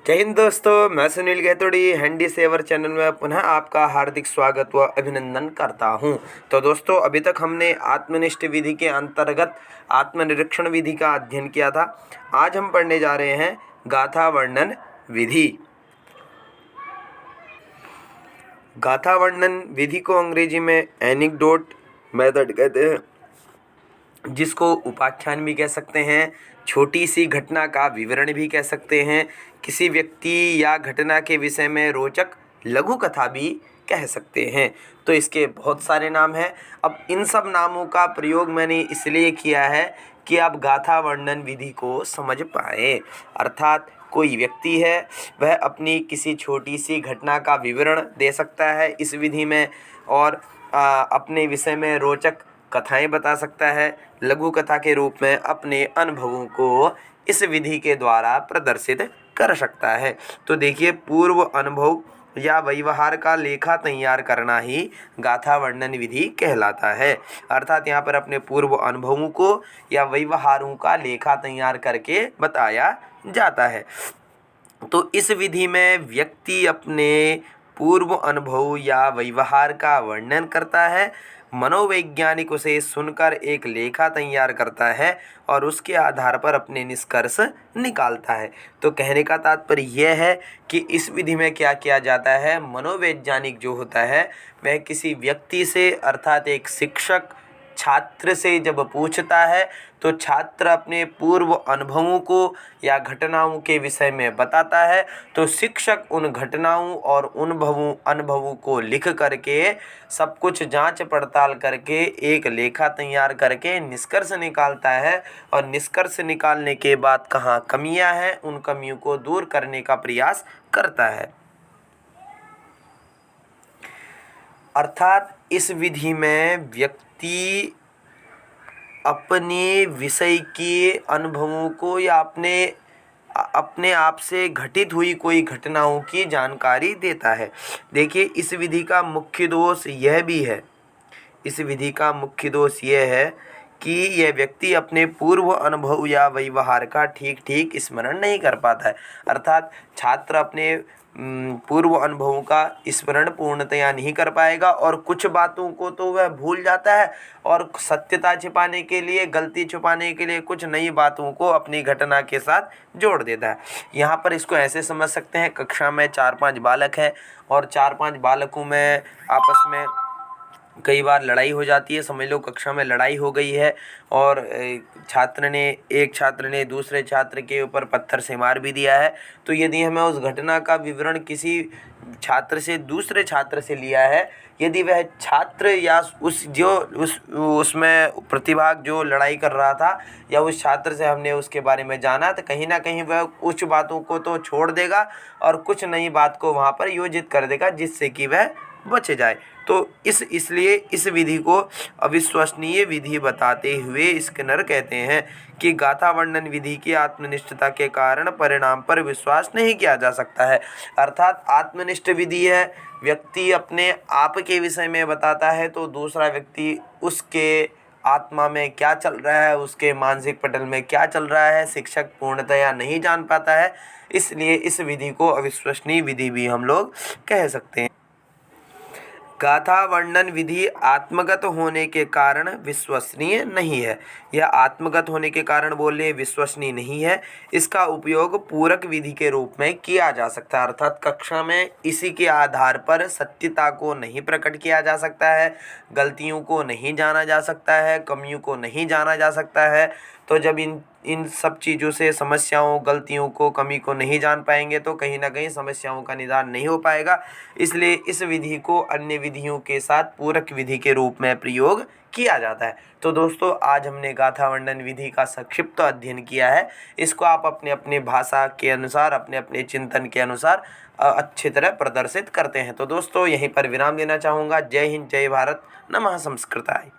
जय हिंद दोस्तों, मैं सुनील गैतोड़ी हैंडी सेवर चैनल में पुनः आपका हार्दिक स्वागत व अभिनंदन करता हूं। तो दोस्तों, अभी तक हमने आत्मनिष्ठ विधि के अंतर्गत आत्मनिरीक्षण विधि का अध्ययन किया था। आज हम पढ़ने जा रहे हैं गाथा वर्णन विधि। गाथा वर्णन विधि को अंग्रेजी में एनेक्डोट मेथड कहते हैं, जिसको उपाख्यान भी कह सकते हैं, छोटी सी घटना का विवरण भी कह सकते हैं, किसी व्यक्ति या घटना के विषय में रोचक लघु कथा भी कह सकते हैं। तो इसके बहुत सारे नाम हैं। अब इन सब नामों का प्रयोग मैंने इसलिए किया है कि आप गाथा वर्णन विधि को समझ पाएँ। अर्थात कोई व्यक्ति है, वह अपनी किसी छोटी सी घटना का विवरण दे सकता है इस विधि में, और अपने विषय में रोचक कथाएं बता सकता है, लघु कथा के रूप में अपने अनुभवों को इस विधि के द्वारा प्रदर्शित कर सकता है। तो देखिए, पूर्व अनुभव या व्यवहार का लेखा तैयार करना ही गाथा वर्णन विधि कहलाता है। अर्थात यहाँ पर अपने पूर्व अनुभवों को या व्यवहारों का लेखा तैयार करके बताया जाता है। तो इस विधि में व्यक्ति अपने पूर्व अनुभव या व्यवहार का वर्णन करता है, मनोवैज्ञानिक उसे सुनकर एक लेखा तैयार करता है और उसके आधार पर अपने निष्कर्ष निकालता है। तो कहने का तात्पर्य यह है कि इस विधि में क्या किया जाता है, मनोवैज्ञानिक जो होता है वह किसी व्यक्ति से, अर्थात एक शिक्षक छात्र से जब पूछता है तो छात्र अपने पूर्व अनुभवों को या घटनाओं के विषय में बताता है, तो शिक्षक उन घटनाओं और अनुभवों को लिख करके सब कुछ जांच पड़ताल करके एक लेखा तैयार करके निष्कर्ष निकालता है, और निष्कर्ष निकालने के बाद कहाँ कमियां हैं उन कमियों को दूर करने का प्रयास करता है। अर्थात इस विधि में व्यक्ति अपने विषय के अनुभवों को या अपने आप से घटित हुई कोई घटनाओं की जानकारी देता है। देखिए, इस विधि का मुख्य दोष यह भी है, इस विधि का मुख्य दोष यह है कि यह व्यक्ति अपने पूर्व अनुभव या व्यवहार का ठीक स्मरण नहीं कर पाता है। अर्थात छात्र अपने पूर्व अनुभवों का स्मरण पूर्णतया नहीं कर पाएगा, और कुछ बातों को तो वह भूल जाता है, और सत्यता छिपाने के लिए, गलती छुपाने के लिए कुछ नई बातों को अपनी घटना के साथ जोड़ देता है। यहाँ पर इसको ऐसे समझ सकते हैं, कक्षा में 4-5 बालक हैं और 4-5 बालकों में आपस में कई बार लड़ाई हो जाती है। समझ लो कक्षा में लड़ाई हो गई है और एक छात्र ने दूसरे छात्र के ऊपर पत्थर से मार भी दिया है। तो यदि हमें उस घटना का विवरण किसी छात्र से दूसरे छात्र से लिया है, यदि वह छात्र या उसमें प्रतिभाग जो लड़ाई कर रहा था या उस छात्र से हमने उसके बारे में जाना, तो कहीं ना कहीं वह कुछ बातों को तो छोड़ देगा और कुछ नई बात को वहाँ पर योजित कर देगा, जिससे कि वह बच जाए। तो इसलिए इस विधि को अविश्वसनीय विधि बताते हुए स्किनर कहते हैं कि गाथा वर्णन विधि की आत्मनिष्ठता के कारण परिणाम पर विश्वास नहीं किया जा सकता है। अर्थात आत्मनिष्ठ विधि है, व्यक्ति अपने आप के विषय में बताता है, तो दूसरा व्यक्ति उसके आत्मा में क्या चल रहा है, उसके मानसिक पटल में क्या चल रहा है, शिक्षक पूर्णतया नहीं जान पाता है। इसलिए इस विधि को अविश्वसनीय विधि भी हम लोग कह सकते हैं। गाथा वर्णन विधि आत्मगत होने के कारण विश्वसनीय नहीं है। यह आत्मगत होने के कारण बोले विश्वसनीय नहीं है। इसका उपयोग पूरक विधि के रूप में किया जा सकता है। अर्थात कक्षा में इसी के आधार पर सत्यता को नहीं प्रकट किया जा सकता है, गलतियों को नहीं जाना जा सकता है, कमियों को नहीं जाना जा सकता है। तो जब इन सब चीज़ों से, समस्याओं, गलतियों को, कमी को नहीं जान पाएंगे तो कहीं ना कहीं समस्याओं का निदान नहीं हो पाएगा। इसलिए इस विधि को अन्य विधियों के साथ पूरक विधि के रूप में प्रयोग किया जाता है। तो दोस्तों, आज हमने गाथा वर्णन विधि का संक्षिप्त अध्ययन किया है। इसको आप अपने अपने भाषा के अनुसार, अपने अपने चिंतन के अनुसार अच्छी तरह प्रदर्शित करते हैं। तो दोस्तों, यहीं पर विराम देना चाहूँगा। जय हिंद, जय भारत, नमः संस्कृताय।